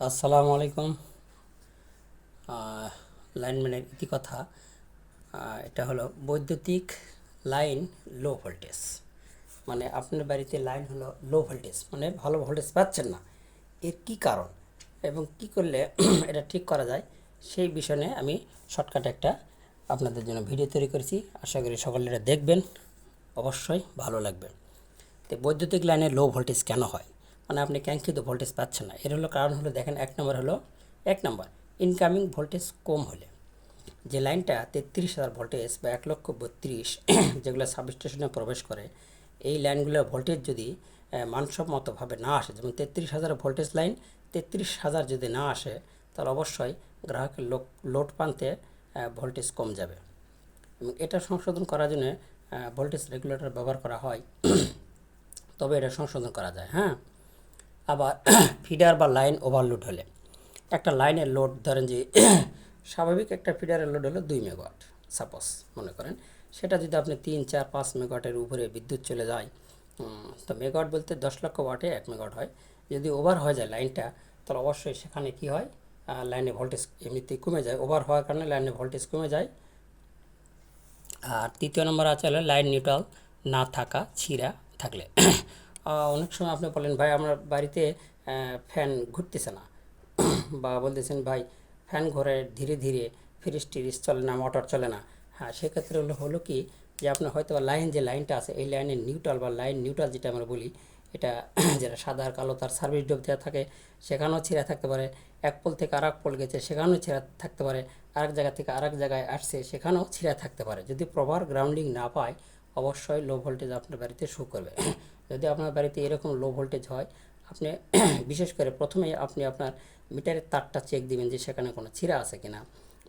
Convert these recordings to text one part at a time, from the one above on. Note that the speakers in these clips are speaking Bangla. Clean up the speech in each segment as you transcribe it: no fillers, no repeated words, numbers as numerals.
আসসালামু আলাইকুম। লাইনম্যানের ইতিকথা। এটা হলো বৈদ্যুতিক লাইন লো ভোল্টেজ। মানে আপনার বাড়িতে লাইন হলো লো ভোল্টেজ, মানে ভালো ভোল্টেজ পাচ্ছেন না। এর কি কারণ এবং কি করলে এটা ঠিক করা যায়, সেই বিষয় নিয়ে আমি শর্টকাটে একটা আপনাদের জন্য ভিডিও তৈরি করেছি। আশা করি সকলে এটা দেখবেন, অবশ্যই ভালো লাগবে। তো বৈদ্যুতিক লাইনে লো ভোল্টেজ কেন হয়, মানে আপনি কাঙ্ক্ষিত ভোল্টেজ পাচ্ছেন না, এর হলো কারণ হলো দেখেন, এক নম্বর ইনকামিং ভোল্টেজ কম হলে। যে লাইনটা 33,000 ভোল্টেজ বা 1,32,000 যেগুলো সাবস্টেশনে প্রবেশ করে, এই লাইনগুলোর ভোল্টেজ যদি মানসম্মতভাবে না আসে, যেমন 33,000 ভোল্টেজ লাইন 33,000 যদি না আসে, তাহলে অবশ্যই গ্রাহকের লোড প্রান্তে ভোল্টেজ কম যাবে। এবং এটা সংশোধন করার জন্য ভোল্টেজ রেগুলেটর ব্যবহার করা হয়, তবে এটা সংশোধন করা যায়। হ্যাঁ, আবার ফিডার বা লাইন ওভারলোড হলে, একটা লাইনের লোড ধরেন যে স্বাভাবিক একটা ফিডারের লোড হলো 2 মেগাওয়াট, সাপোজ মনে করেন, সেটা যদি আপনি 3, 4, 5 মেগাওয়াটের উপরে বিদ্যুৎ চলে যায়, তো মেগাওয়াট বলতে 10 লক্ষ ওয়াটে 1 মেগাওয়াট হয়। যদি ওভার হয়ে যায় লাইনটা, তাহলে অবশ্যই সেখানে কি হয়, লাইনে ভোল্টেজ এমনিতেই কমে যায়, ওভার হওয়ার কারণে লাইনে ভোল্টেজ কমে যায়। আর তৃতীয় নম্বর আছে হলো লাইন নিউট্রাল না থাকা, ছিঁড়া থাকলে। অনেক সময় আপনি বলেন, ভাই আমার বাড়িতে ফ্যান ঘুরতেছে না, বা বলতেছেন ভাই ফ্যান ঘরে ধীরে ধীরে, ফ্রিজ টিরিজ চলে না, মোটর চলে না। হ্যাঁ, সেক্ষেত্রে হলো কি, যে আপনার হয়তো লাইন, যে লাইনটা আছে এই লাইনের নিউট্রাল বা লাইন নিউট্রাল যেটা আমরা বলি, এটা যেটা সাদা আর কালো তার সার্ভিস ডোব দেওয়া থাকে, সেখানেও ছিঁড়া থাকতে পারে। এক পোল থেকে আর এক পোল গেছে, সেখানেও ছিঁড়া থাকতে পারে। আরেক জায়গা থেকে আরেক জায়গায় আসছে, সেখানেও ছিঁড়া থাকতে পারে। যদি প্রপার গ্রাউন্ডিং না পায়, অবশ্যই লো ভোল্টেজ আপনার বাড়িতে শো করবে। যদি আপনার বাড়িতে এরকম লো ভোল্টেজ হয়, আপনি বিশেষ করে প্রথমেই আপনি আপনার মিটারের তারটা চেক দিবেন যে সেখানে কোনো ছিঁড়া আছে কিনা,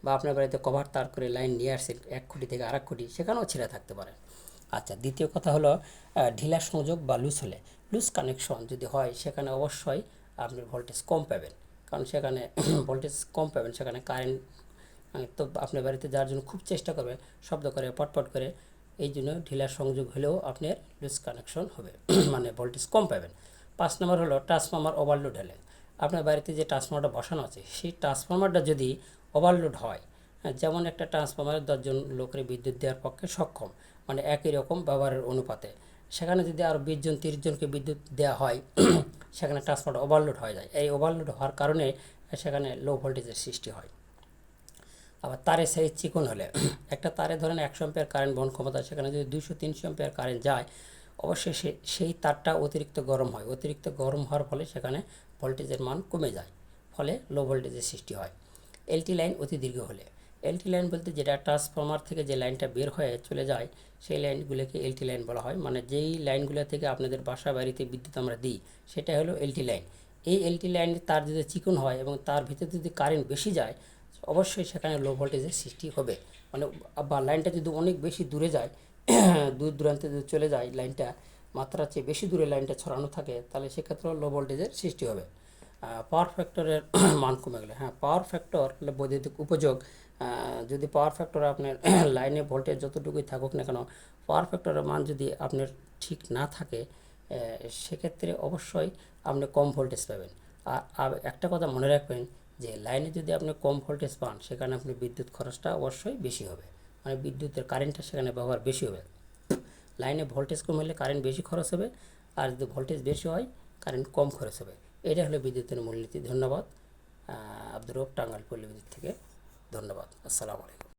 বা আপনার বাড়িতে কভার তার করে লাইন নিয়ে আসছেন এক খুঁটি থেকে আরেক খুঁটি, সেখানেও ছিঁড়া থাকতে পারে। আচ্ছা, দ্বিতীয় কথা হলো ঢিলা সংযোগ বা লুজ হলে, লুজ কানেকশন যদি হয়, সেখানে অবশ্যই আপনি ভোল্টেজ কম পাবেন। কারণ সেখানে ভোল্টেজ কম পাবেন, সেখানে কারেন্ট তো আপনার বাড়িতে যাওয়ার জন্য খুব চেষ্টা করবে, শব্দ করে পটপট করে। এই জন্য ঢিলা সংযোগ হলেও আপনার লুজ কানেকশন হবে, মানে ভোল্টেজ কম পাবেন। 5 নম্বর হলো ট্রান্সফর্মার ওভারলোড হলে। আপনার বাড়িতে যে ট্রান্সফর্মারটা বসানো আছে, সেই ট্রান্সফর্মারটা যদি ওভারলোড হয়, যেমন একটা ট্রান্সফর্মারে 10 জন লোকের বিদ্যুৎ দেওয়ার পক্ষে সক্ষম, মানে একই রকম ব্যবহারের অনুপাতে, সেখানে যদি আরও 20 জন 30 জনকে বিদ্যুৎ দেওয়া হয়, সেখানে ট্রান্সফর্মার ওভারলোড হয়ে যায়। এই ওভারলোড হওয়ার কারণে সেখানে লো ভোল্টেজের সৃষ্টি হয়। আবার তারে সাইজ চিকন হলে, একটা তারে ধরেন 100 অ্যাম্পিয়ার কারেন্ট বহন ক্ষমতা, সেখানে যদি 200-300 অ্যাম্পিয়ার কারেন্ট যায়, অবশ্যই সেই তারটা অতিরিক্ত গরম হয়। অতিরিক্ত গরম হওয়ার ফলে সেখানে ভোল্টেজের মান কমে যায়, ফলে লো ভোল্টেজের সৃষ্টি হয়। এলটি লাইন অতি দীর্ঘ হলে, এলটি লাইন বলতে যেটা ট্রান্সফর্মার থেকে যে লাইনটা বের হয়ে চলে যায়, সেই লাইনগুলোকে এলটি লাইন বলা হয়। মানে যেই লাইনগুলো থেকে আপনাদের বাসা বাড়িতে বিদ্যুৎ আমরা দিই, সেটা হলো এলটি লাইন। এই এলটি লাইনের তার যদি চিকন হয় এবং তার ভিতরে যদি কারেন্ট বেশি যায়, অবশ্যই সেখানে লো ভোল্টেজের সৃষ্টি হবে। মানে বা লাইনটা যদি অনেক বেশি দূরে যায়, দূর দূরান্তে যদি চলে যায়, লাইনটা মাত্রার চেয়ে বেশি দূরে লাইনটা ছড়ানো থাকে, তাহলে সেক্ষেত্রেও লো ভোল্টেজের সৃষ্টি হবে। পাওয়ার ফ্যাক্টরের মান কমে গেলে, হ্যাঁ, পাওয়ার ফ্যাক্টর হলে বৈদ্যুতিক উপযোগ। যদি পাওয়ার ফ্যাক্টর আপনার লাইনে ভোল্টেজ যতটুকুই থাকুক না কেন, পাওয়ার ফ্যাক্টরের মান যদি আপনার ঠিক না থাকে, সেক্ষেত্রে অবশ্যই আপনি কম ভোল্টেজ পাবেন। আর একটা কথা মনে রাখবেন, যে লাইনে যদি আপনি কম ভোল্টেজ পান, সেখানে আপনি বিদ্যুৎ খরচটা অবশ্যই বেশি হবে, মানে বিদ্যুতের কারেন্টটা সেখানে ব্যবহার বেশি হবে। লাইনে ভোল্টেজ কম হলে কারেন্ট বেশি খরচ হবে, আর যদি ভোল্টেজ বেশি হয়, কারেন্ট কম খরচ হবে। এটা হলো বিদ্যুতের মূলনীতি। ধন্যবাদ। আব্দুর রব, টাঙ্গাইল পল্লী বিদ্যুৎ থেকে। ধন্যবাদ। আসসালামু আলাইকুম।